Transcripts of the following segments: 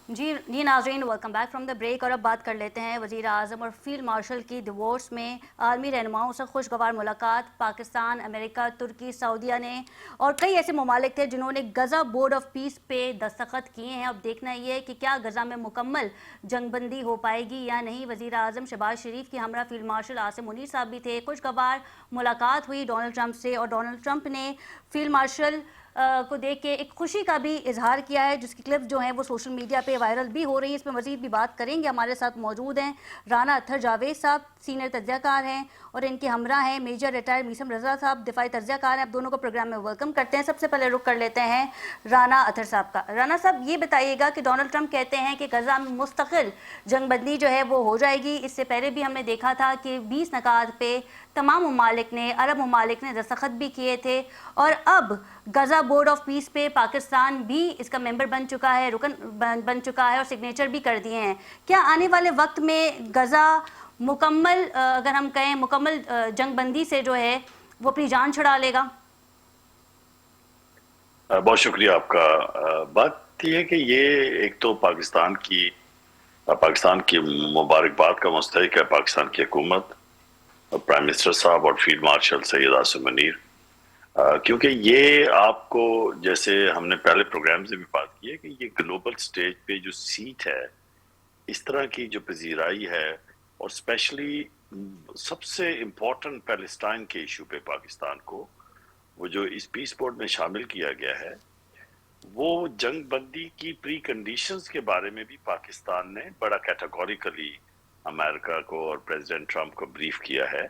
जी नाज़रीन, welcome back from the break. और अब बात कर लेते हैं वज़ीर आज़म और फील्ड मार्शल की डिवोर्स में आर्मी रहनुमाओं से खुशगवार मुलाकात। पाकिस्तान, अमेरिका, तुर्की, सऊदीया ने और कई ऐसे ममालिक थे जिन्होंने गज़ा बोर्ड ऑफ पीस पे दस्तखत किए हैं। अब देखना ये है कि क्या गज़ा में मुकम्मल जंगबंदी हो पाएगी या नहीं। वज़ीर आज़म शहबाज शरीफ की हमरा फील्ड मार्शल आसिम मुनीर साहब भी थे। खुशगवार मुलाकात हुई डोनाल्ड ट्रंप से, और डोनाल्ड ट्रंप ने फील्ड मार्शल को देख के एक खुशी का भी इजहार किया है, जिसकी क्लिप जो है वो सोशल मीडिया पे वायरल भी हो रही है। इसमें मजीद भी बात करेंगे। हमारे साथ मौजूद हैं राना अत्तर जावेद साहब, सीनियर तज्ज़ियाकार हैं, और इनके हमरा हैं मेजर रिटायर्ड मीसम रजा साहब, दिफाई तज्ज़ियाकार हैं। आप दोनों को प्रोग्राम में वेलकम करते हैं। सबसे पहले रुक कर लेते हैं राना अत्तर साहब का। राना साहब, ये बताइएगा कि डोनाल्ड ट्रंप कहते हैं कि गजा में मुस्तकिल जंगबंदी जो है वो हो जाएगी। इससे पहले भी हमने देखा था कि 20 नकात पे तमाम ममालिक ने, अरब ममालिक ने दस्तखत भी किए थे, और अब गजा बोर्ड ऑफ पीस पे पाकिस्तान भी इसका मेंबर बन चुका है, रुकन बन चुका है, और सिग्नेचर भी कर दिए हैं। क्या आने वाले वक्त में गजा मुकम्मल, अगर हम कहें मुकम्मल जंगबंदी से जो है वो अपनी जान छुड़ा लेगा? बहुत शुक्रिया आपका। बात यह है कि ये एक तो पाकिस्तान की मुबारकबाद का मुस्तहिक है पाकिस्तान की हुकूमत, प्राइम मिनिस्टर साहब और फील्ड मार्शल सैयद आसिम मुनीर, क्योंकि ये आपको, जैसे हमने पहले प्रोग्राम से भी बात की है, कि ये ग्लोबल स्टेज पे जो सीट है, इस तरह की जो पजीराई है, और स्पेशली सबसे इम्पोर्टेंट पैलेस्टाइन के इशू पे पाकिस्तान को वो जो इस पीस बोर्ड में शामिल किया गया है, वो जंग बंदी की प्री कंडीशंस के बारे में भी पाकिस्तान ने बड़ा कैटेगोरिकली अमेरिका को और प्रेसिडेंट ट्रंप को ब्रीफ किया है।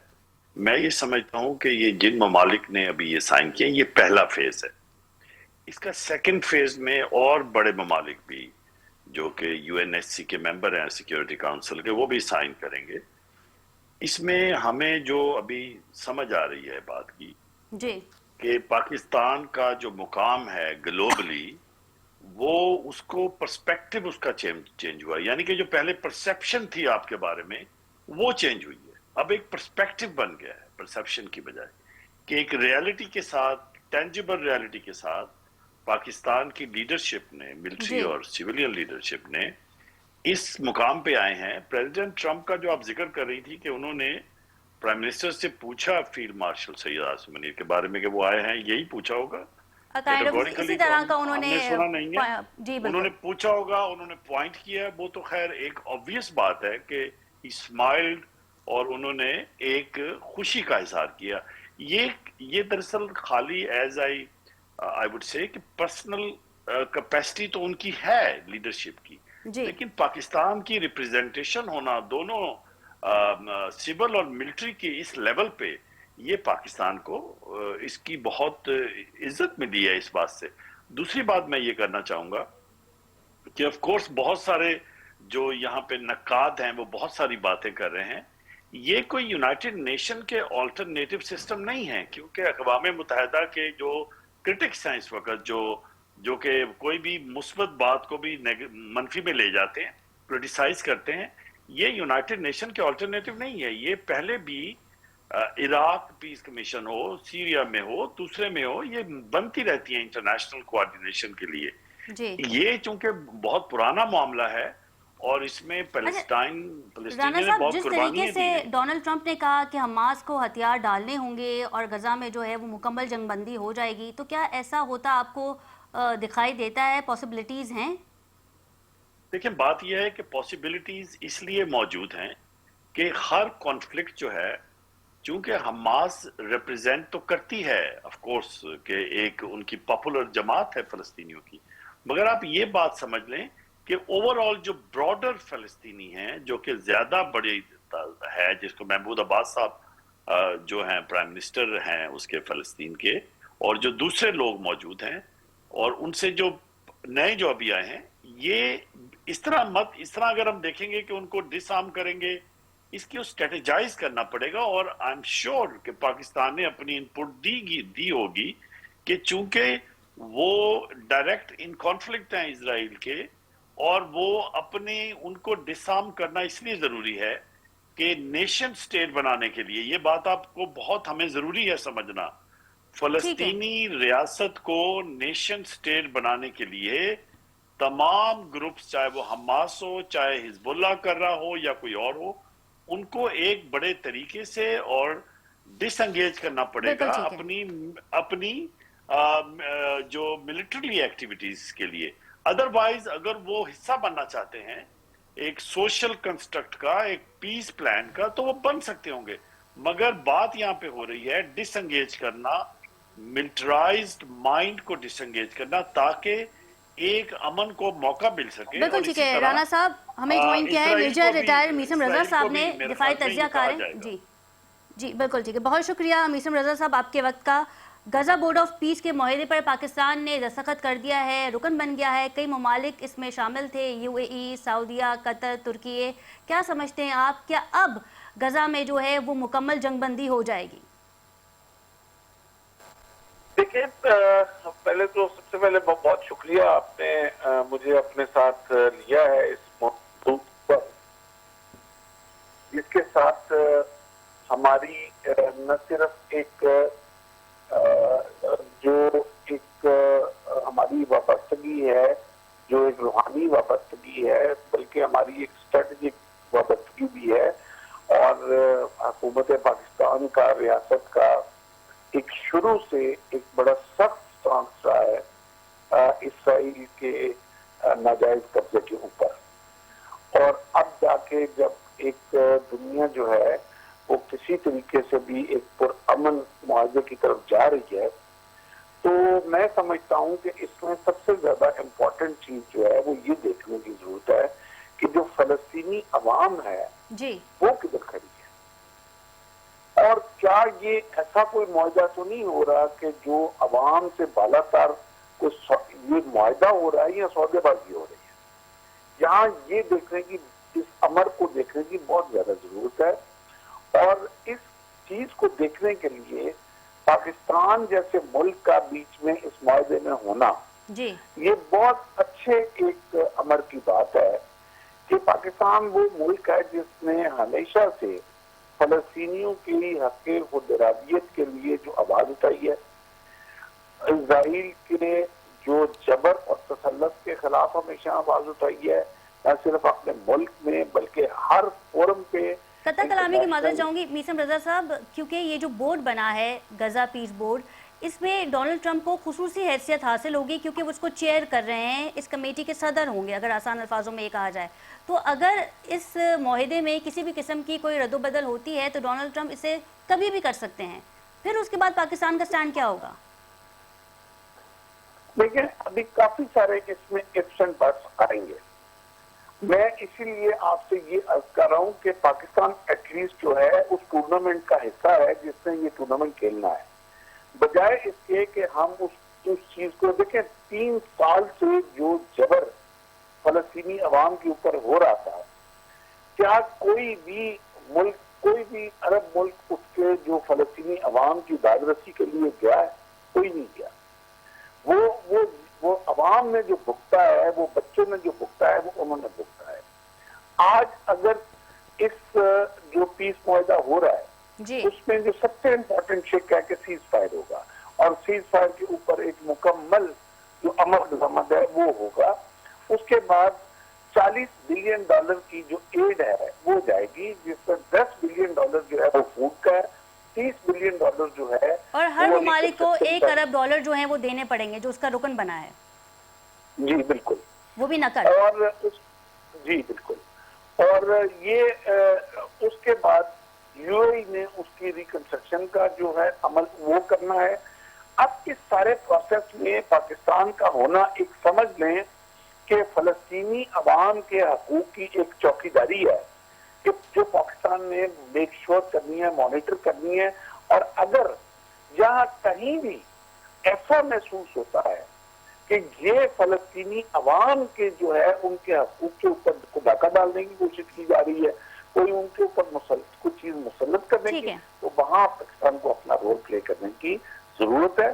मैं ये समझता हूँ कि ये जिन ममालिक ने अभी ये साइन किया, ये पहला फेज है। इसका सेकंड फेज में और बड़े ममालिक भी, जो कि यूएनएससी के मेंबर हैं सिक्योरिटी काउंसिल के, वो भी साइन करेंगे। इसमें हमें जो अभी समझ आ रही है बात की, जी कि पाकिस्तान का जो मुकाम है ग्लोबली, वो उसको पर्सपेक्टिव उसका चेंज हुआ, यानी कि जो पहले परसेप्शन थी आपके बारे में, वो चेंज हुई है। अब एक पर्सपेक्टिव बन गया है परसेप्शन की बजाय, कि एक रियलिटी के साथ, टेंजिबल रियलिटी के साथ पाकिस्तान की लीडरशिप ने, मिलिट्री जी और सिविलियन लीडरशिप ने इस मुकाम पे आए हैं। प्रेसिडेंट ट्रंप का जो आप जिक्र कर रही थी कि उन्होंने प्राइम मिनिस्टर से पूछा फील्ड मार्शल सैयद आसिम मुनीर के बारे में कि वो आए हैं, यही पूछा होगा। काइंड ऑफ इसी कैटेगोरिकली तो तरह का उन्होंने हमने सुना नहीं है। जी उन्होंने बिल्कुल। पूछा होगा, उन्होंने पॉइंट किया है, वो तो खैर एक ऑब्वियस बात है कि ही स्माइल्ड, और उन्होंने एक खुशी का इजहार किया। ये दरअसल खाली एज आई वुड से कि पर्सनल कैपेसिटी तो उनकी है लीडरशिप की, जी लेकिन पाकिस्तान की रिप्रेजेंटेशन होना दोनों सिविल और मिलिट्री की इस लेवल पे, ये पाकिस्तान को इसकी बहुत इज्जत मिली है इस बात से। दूसरी बात मैं ये करना चाहूंगा कि ऑफ कोर्स बहुत सारे जो यहाँ पे नक्काद हैं वो बहुत सारी बातें कर रहे हैं। ये कोई यूनाइटेड नेशन के ऑल्टरनेटिव सिस्टम नहीं है, क्योंकि अक़वाम मुत्तहिदा के जो क्रिटिक्स हैं इस वक्त, जो कि कोई भी मुस्बत बात को भी मनफी में ले जाते हैं, क्रिटिसाइज करते हैं, ये यूनाइटेड नेशन के ऑल्टरनेटिव नहीं है। ये पहले भी इराक पीस कमीशन हो, सीरिया में हो, दूसरे में हो, ये बनती रहती है इंटरनेशनल कोऑर्डिनेशन के लिए। जी। ये चूंकि बहुत पुराना मामला है, और इसमें अच्छा राना फलस्तीनियों ने साहब, बहुत जिस तरीके कुर्बानियां से दी हैं। डोनाल्ड ट्रंप ने कहा कि हमास को हथियार डालने होंगे और गजा में जो है वो मुकम्मल जंगबंदी हो जाएगी, तो क्या ऐसा होता आपको दिखाई देता है? पॉसिबिलिटीज हैं? देखिए, बात यह है कि पॉसिबिलिटीज इसलिए मौजूद हैं कि हर कॉन्फ्लिक्ट जो है, चूंकि हमास रिप्रेजेंट तो करती है ऑफ कोर्स कि एक उनकी पॉपुलर जमात है फलस्तीनियों की, मगर आप ये बात समझ लें कि ओवरऑल जो ब्रॉडर फलस्तीनी हैं, जो कि ज्यादा बड़ी है, जिसको महमूद अब्बास साहब जो हैं प्राइम मिनिस्टर हैं उसके फलस्तीन के, और जो दूसरे लोग मौजूद हैं, और उनसे जो नए जो अभी आए हैं, ये इस तरह अगर हम देखेंगे कि उनको डिसआर्म करेंगे, इसकी स्ट्रेटेजाइज करना पड़ेगा। और आई एम श्योर कि पाकिस्तान ने अपनी इनपुट दी होगी, कि चूंकि वो डायरेक्ट इन कॉन्फ्लिक्ट हैं इसराइल के, और वो अपने उनको डिसआर्म करना इसलिए जरूरी है कि नेशन स्टेट बनाने के लिए, ये बात आपको बहुत हमें जरूरी है समझना, ठीक है। फलस्तीनी रियासत को नेशन स्टेट बनाने के लिए तमाम ग्रुप्स, चाहे वो हमास हो, चाहे हिजबुल्लाह कर रहा हो या कोई और हो, उनको एक बड़े तरीके से और डिसंगेज करना पड़ेगा बिल्कुल ठीक है। अपनी अपनी जो मिलिट्री एक्टिविटीज के लिए। अदरवाइज अगर वो हिस्सा बनना चाहते हैं एक सोशल कंस्ट्रक्ट का, एक पीस प्लान का, तो वो बन सकते होंगे। मगर बात यहाँ पे हो रही है डिसंगेज करना, मिलिटराइज्ड माइंड को डिसंगेज करना, ताकि एक अमन को मौका मिल सके। बिल्कुल और ठीक इसी है। तरह राना साहब, हमें ज्वाइन किया है इसराइल मेजर को भी रिटायर्ड मीसम रजा इसराइल साहब को ने, भी मेरे दिफाई ख्याल में तज्जिया यूं कहा कार हैं। जाएगा। जी जी बिल्कुल ठीक है। बहुत शुक्रिया मीसम रजा साहब आपके वक्त का। गजा बोर्ड ऑफ पीस के माहे पर पाकिस्तान ने दस्तखत कर दिया है, रुकन बन गया है। कई ममालिक इसमें शामिल थे, यूएई, सऊदीया, कतर, तुर्की। क्या समझते हैं आप, क्या अब गजा में जो है वो मुकम्मल जंगबंदी हो जाएगी? देखिए, पहले तो सबसे पहले बहुत शुक्रिया, आपने मुझे अपने साथ लिया है इस मौजूद पर, जिसके साथ हमारी न सिर्फ एक जो एक हमारी वाबस्तगी है, जो एक रूहानी वाबस्तगी है, बल्कि हमारी एक स्ट्रेटेजिक वाबस्तगी भी है। और हुकूमत पाकिस्तान का, रियासत का एक शुरू से एक बड़ा सख्त स्टांस रहा है इसराइल के नाजायज कब्जे के ऊपर। और अब जाके जब एक दुनिया जो है वो किसी तरीके से भी एक पुरअमन मुआवजे की तरफ जा रही है, तो मैं समझता हूं कि इसमें सबसे ज्यादा इम्पोर्टेंट चीज जो है वो ये देखने की जरूरत है कि जो फलस्तीनी अवाम है जी वो किधर खड़ी है। और क्या ये ऐसा कोई मुआहदा तो नहीं हो रहा कि जो अवाम से बालातर को ये मुआहदा हो रहा है या सौदेबाजी हो रही है। यहाँ ये देखने की, इस अमर को देखने की बहुत ज्यादा जरूरत है। और इस चीज को देखने के लिए पाकिस्तान जैसे मुल्क का बीच में इस मुआहदे में होना, जी ये बहुत अच्छे एक अमर की बात है कि पाकिस्तान वो मुल्क है जिसने हमेशा से फलस्तीनियों की हक़ खुद इरादियत के लिए जो आवाज उठाई है, इजराइल के जो जबर और तसल्लुत के खिलाफ हमेशा आवाज उठाई है, न सिर्फ अपने मुल्क में बल्कि हर फोरम पे। कत्ता कलामी की माजरत चाहूंगी मीसम रजा साहब, क्योंकि ये जो बोर्ड बना है गजा पीस बोर्ड, इसमें डोनाल्ड ट्रंप को खुसूसी हैसियत हासिल होगी क्योंकि वो उसको चेयर कर रहे हैं, इस कमेटी के सदर होंगे अगर आसान अल्फाजों में ये कहा जाए। तो अगर इस मुआहदे में किसी भी किस्म की कोई रद्दोबदल होती है तो डोनाल्ड ट्रंप इसे कभी भी कर सकते हैं, फिर उसके बाद पाकिस्तान का स्टैंड क्या होगा? देखिए, अभी काफी सारे इसमें इफ्स एंड बट्स आएंगे। मैं इसीलिए आपसे ये अर्ज कर रहा हूं कि पाकिस्तान एटलीस्ट जो है उस टूर्नामेंट का हिस्सा है जिसने ये टूर्नामेंट खेलना है, बजाय इसके कि हम उस चीज को देखें। 3 साल से जो जबर फलस्तीनी अवाम के ऊपर हो रहा था, क्या कोई भी मुल्क, कोई भी अरब मुल्क उसके जो फलस्तीनी अवाम की दादरसी के लिए गया है? कोई नहीं गया। वो अवाम ने जो भुगता है, वो बच्चों ने जो भुगता है, वो उन्होंने भुगता है। आज अगर इस जो पीस मुआहदा हो रहा है उसमें जो सबसे इम्पोर्टेंट शिक है कि सीज फायर होगा, और सीज फायर के ऊपर एक मुकम्मल जो अमल दरामद है वो होगा। उसके बाद $40 बिलियन की जो एड है वो जाएगी, जिसमें $10 बिलियन जो है वो फूड का है, $30 बिलियन जो है, और हर ममालिक को $1 अरब जो है वो देने पड़ेंगे, जो उसका रुकन बना है। जी बिल्कुल, वो भी नकद। और जी बिल्कुल। और ये उसके बाद यूएई ने उसकी रिकंस्ट्रक्शन का जो है अमल वो करना है। अब इस सारे प्रोसेस में पाकिस्तान का होना, एक समझ लें कि फलस्तीनी अवाम के हकूक की एक चौकीदारी है कि जो पाकिस्तान ने मेक श्योर करनी है, मॉनिटर करनी है। और अगर जहां कहीं भी ऐसा महसूस होता है कि ये फलस्तीनी अवाम के जो है उनके हकूक के ऊपर डाका डालने की कोशिश की जा रही है, कोई उनके ऊपर कुछ चीज मुसल्लत करने की, तो वहां पाकिस्तान को अपना रोल प्ले करने की जरूरत है।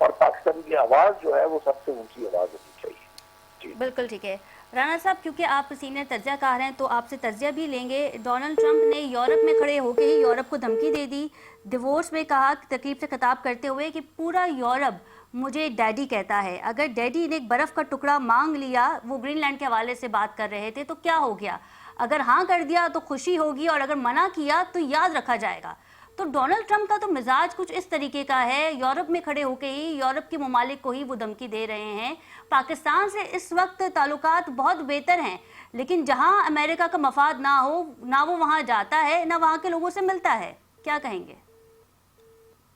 और पाकिस्तान की आवाज जो है वो सबसे ऊंची आवाज होनी चाहिए। बिल्कुल ठीक है। राना साहब, क्योंकि आप सीनियर तज्जियाकार हैं तो आपसे तज्जिया भी लेंगे। डोनाल्ड ट्रंप ने यूरोप में खड़े होकर ही यूरोप को धमकी दे दी, डिवोर्स में कहा, तकरीब से खिताब करते हुए कि पूरा यूरोप مجھے ڈیڈی کہتا ہے، اگر ڈیڈی نے ایک برف کا ٹکڑا مانگ لیا، وہ گرین لینڈ کے حوالے سے بات کر رہے تھے، تو کیا ہو گیا؟ اگر ہاں کر دیا تو خوشی ہوگی، اور اگر منع کیا تو یاد رکھا جائے گا۔ تو ڈونلڈ ٹرمپ کا تو مزاج کچھ اس طریقے کا ہے، یورپ میں کھڑے ہو کے ہی یورپ کے ممالک کو ہی وہ دھمکی دے رہے ہیں۔ پاکستان سے اس وقت تعلقات بہت بہتر ہیں، لیکن جہاں امریکہ کا مفاد نہ ہو، نہ وہ وہاں جاتا ہے، نہ وہاں کے لوگوں سے ملتا ہے۔ کیا کہیں گے؟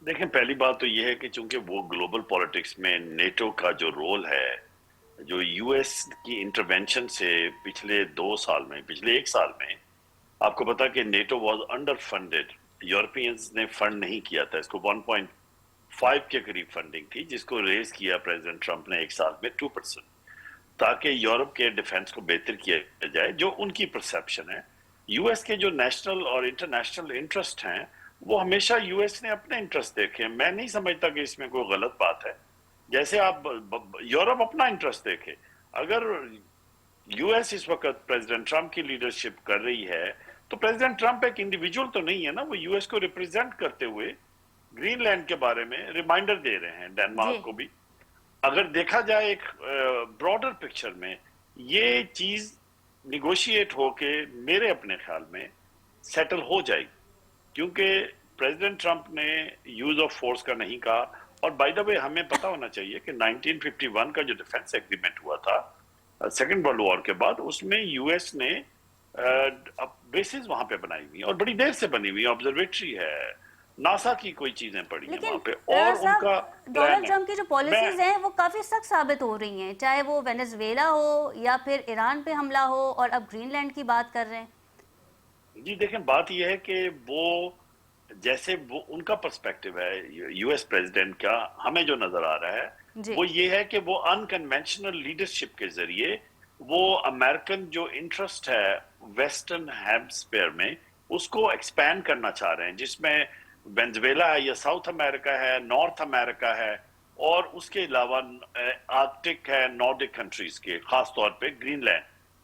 دیکھیں، پہلی بات تو یہ ہے کہ چونکہ وہ گلوبل پالیٹکس میں نیٹو کا جو رول ہے، جو یو ایس کی انٹرونشن سے پچھلے 2 سال میں، پچھلے 1 سال میں، آپ کو پتا کہ NATO was underfunded, Europeans نے فنڈ نہیں کیا تھا اس کو، 1.5 کے قریب فنڈنگ تھی، جس کو ریز کیا پریزیڈنٹ ٹرمپ نے 1 سال میں 2%، تاکہ یورپ کے ڈیفنس کو بہتر کیا جائے، جو ان کی پرسیپشن ہے۔ یو ایس کے جو نیشنل اور انٹرنیشنل انٹرسٹ ہیں، وہ ہمیشہ یو ایس نے اپنے انٹرسٹ دیکھے ہیں۔ میں نہیں سمجھتا کہ اس میں کوئی غلط بات ہے۔ جیسے آپ یورپ اپنا انٹرسٹ دیکھے، اگر یو ایس اس وقت پریزیڈنٹ ٹرمپ کی لیڈرشپ کر رہی ہے، تو پریزیڈنٹ ٹرمپ ایک انڈیویجول تو نہیں ہے نا، وہ یو ایس کو ریپرزینٹ کرتے ہوئے گرین لینڈ کے بارے میں ریمائنڈر دے رہے ہیں، ڈینمارک کو بھی۔ اگر دیکھا جائے ایک براڈر پکچر میں، یہ چیز نیگوشیٹ ہو کے میرے اپنے خیال میں سیٹل ہو جائے گی، کیونکہ پریزیڈنٹ ٹرمپ نے یوز آف فورس کا نہیں کہا۔ اور بائی دا وے ہمیں پتا ہونا چاہیے کہ 1951 کا جو ڈیفنس ایگریمنٹ ہوا تھا سیکنڈ ورلڈ وار کے بعد، اس میں یو ایس نے بیسز وہاں پہ بنائی ہوئی اور بڑی دیر سے بنی ہوئی، آبزرویٹری ہے، ناسا کی کوئی چیزیں پڑی ہیں وہاں پہ، اور ان کا ڈونلڈ ٹرمپ کی جو پالیسیز ہیں وہ کافی سخت ثابت ہو رہی ہیں، چاہے وہ وینزویلا ہو یا پھر ایران پہ حملہ ہو، اور اب گرین لینڈ کی بات کر رہے ہیں۔ جی دیکھیں، بات یہ ہے کہ وہ جیسے وہ ان کا پرسپیکٹو ہے یو ایس پریزیڈنٹ کا، ہمیں جو نظر آ رہا ہے وہ یہ ہے کہ وہ انکنونشنل لیڈرشپ کے ذریعے وہ امریکن جو انٹرسٹ ہے ویسٹرن ہیمسفیئر میں، اس کو ایکسپینڈ کرنا چاہ رہے ہیں، جس میں وینزویلا ہے یا ساؤتھ امریکہ ہے، نارتھ امریکہ ہے، اور اس کے علاوہ آرکٹک ہے، نارڈک کنٹریز کے، خاص طور پہ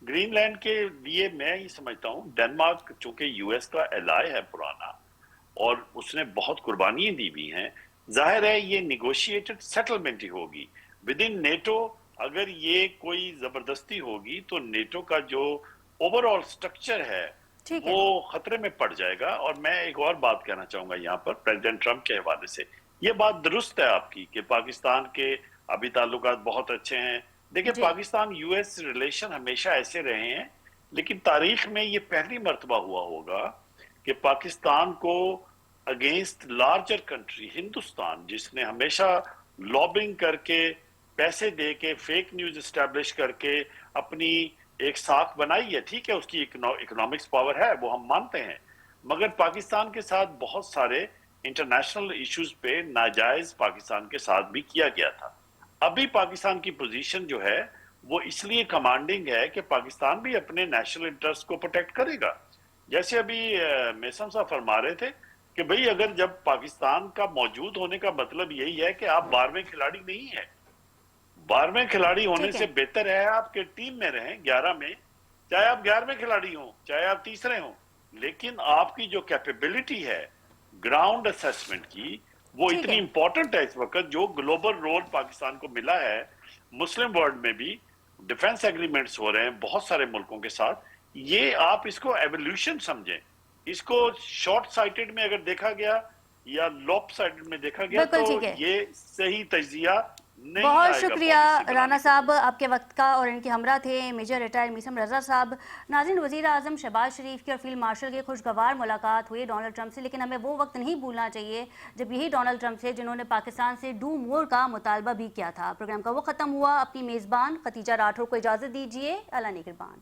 گرین لینڈ کے لیے میں یہ سمجھتا ہوں ڈنمارک چونکہ یو ایس کا ایلائی ہے پرانا، اور اس نے بہت قربانیاں دی بھی ہیں، ظاہر ہے یہ نیگوشیٹڈ سیٹلمنٹ ہی ہوگی ود ان نیٹو۔ اگر یہ کوئی زبردستی ہوگی تو نیٹو کا جو اوور آل سٹرکچر ہے وہ خطرے میں پڑ جائے گا۔ اور میں ایک اور بات کہنا چاہوں گا یہاں پر پریزیڈنٹ ٹرمپ کے حوالے سے، یہ بات درست ہے آپ کی کہ پاکستان کے ابھی تعلقات بہت اچھے ہیں۔ دیکھیں، پاکستان یو ایس ریلیشن ہمیشہ ایسے رہے ہیں، لیکن تاریخ میں یہ پہلی مرتبہ ہوا ہوگا کہ پاکستان کو اگینسٹ لارجر کنٹری ہندوستان، جس نے ہمیشہ لابنگ کر کے، پیسے دے کے، فیک نیوز اسٹیبلش کر کے اپنی ایک ساکھ بنائی ہے، ٹھیک ہے اس کی اکنامکس پاور ہے، وہ ہم مانتے ہیں، مگر پاکستان کے ساتھ بہت سارے انٹرنیشنل ایشوز پہ ناجائز پاکستان کے ساتھ بھی کیا گیا تھا۔ ابھی پاکستان کی پوزیشن جو ہے وہ اس لیے کمانڈنگ ہے کہ پاکستان بھی اپنے نیشنل انٹرسٹ کو پروٹیکٹ کرے گا۔ جیسے ابھی میسم صاحب فرما رہے تھے کہ بھئی اگر جب پاکستان کا موجود ہونے کا مطلب یہی ہے کہ آپ 12ویں کھلاڑی نہیں ہیں، 12ویں کھلاڑی ہونے سے بہتر ہے آپ کے ٹیم میں رہیں 11 میں، چاہے آپ 11ویں کھلاڑی ہوں، چاہے آپ تیسرے ہوں، لیکن آپ کی جو کیپیبلٹی ہے گراؤنڈ اسیسمنٹ کی، وہ اتنی امپورٹنٹ ہے اس وقت۔ جو گلوبل رول پاکستان کو ملا ہے مسلم ورلڈ میں بھی، ڈیفنس ایگریمنٹس ہو رہے ہیں بہت سارے ملکوں کے ساتھ، یہ آپ اس کو ایولیوشن سمجھیں۔ اس کو شارٹ سائٹڈ میں اگر دیکھا گیا یا لوپ سائٹڈ میں دیکھا گیا تو یہ صحیح تجزیہ نہیں آئے گا۔ بہت شکریہ رانا صاحب آپ کے وقت کا، اور ان کے ہمراہ تھے میجر ریٹائر میسم رضا صاحب۔ ناظرین، وزیر اعظم شہباز شریف کی اور فیلڈ مارشل کی خوشگوار ملاقات ہوئی ڈونلڈ ٹرمپ سے، لیکن ہمیں وہ وقت نہیں بھولنا چاہیے جب یہی ڈونلڈ ٹرمپ تھے جنہوں نے پاکستان سے ڈو مور کا مطالبہ بھی کیا تھا۔ پروگرام کا وہ ختم ہوا، اپنی میزبان ختیجہ راٹھور کو اجازت دیجیے، اللہ نگہبان۔